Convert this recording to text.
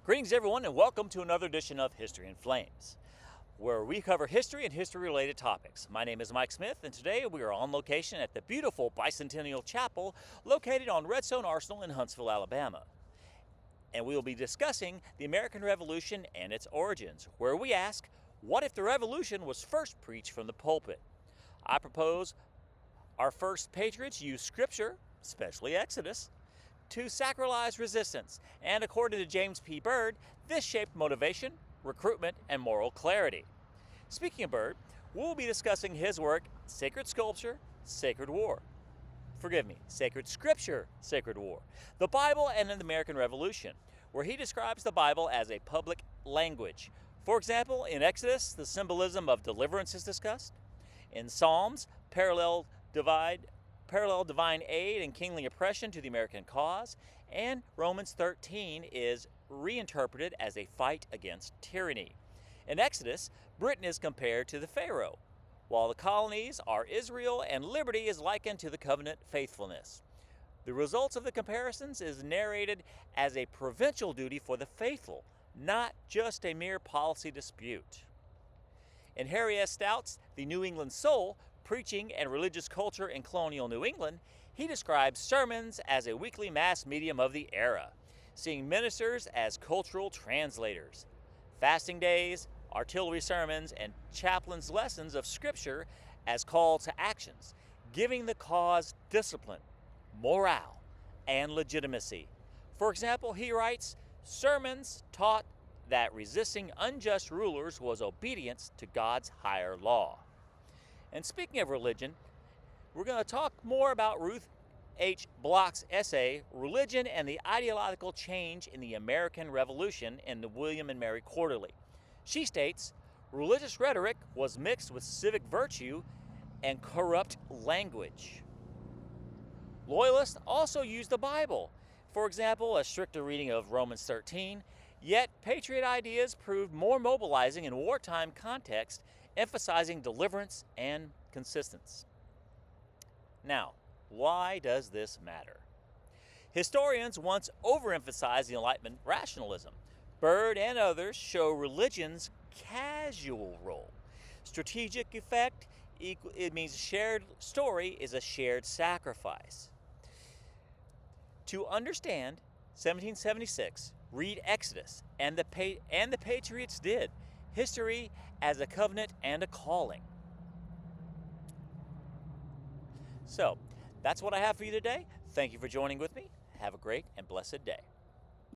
Greetings, everyone, and welcome to another edition of History in Flames, where we cover history and history-related topics. My name is Mike Smith, and today we are on location at the beautiful Bicentennial Chapel located on Redstone Arsenal in Huntsville, Alabama. And we will be discussing the American Revolution and its origins, where we ask, what if the Revolution was first preached from the pulpit? I propose our first patriots used Scripture, especially Exodus, to sacralize resistance, and according to James P. Byrd, this shaped motivation, recruitment, and moral clarity. Speaking of Byrd, we'll be discussing his work, Sacred Sculpture, Sacred War. Sacred Scripture, Sacred War, the Bible and the American Revolution, where he describes the Bible as a public language. For example, in Exodus, the symbolism of deliverance is discussed. In Psalms, parallel divine aid and kingly oppression to the American cause, and Romans 13 is reinterpreted as a fight against tyranny. In Exodus, Britain is compared to the Pharaoh, while the colonies are Israel and liberty is likened to the covenant faithfulness. The results of the comparisons is narrated as a provincial duty for the faithful, not just a mere policy dispute. In Harry Stout's The New England Soul, Preaching and Religious Culture in Colonial New England, he describes sermons as a weekly mass medium of the era, seeing ministers as cultural translators, fasting days, artillery sermons, and chaplains' lessons of Scripture as call to actions, giving the cause discipline, morale, and legitimacy. For example, he writes, sermons taught that resisting unjust rulers was obedience to God's higher law. And speaking of religion, we're going to talk more about Ruth Bloch's essay, Religion and the Ideological Change in the American Revolution, in the William and Mary Quarterly. She states, religious rhetoric was mixed with civic virtue and corrupt language. Loyalists also used the Bible. For example, a stricter reading of Romans 13, yet patriot ideas proved more mobilizing in wartime context, emphasizing deliverance and consistency. Now, why does this matter? Historians once overemphasized the Enlightenment rationalism. Byrd and others show religion's casual role. Strategic effect, it means shared story is a shared sacrifice. To understand 1776, read Exodus, and the Patriots did. History as a covenant and a calling. So, that's what I have for you today. Thank you for joining with me. Have a great and blessed day.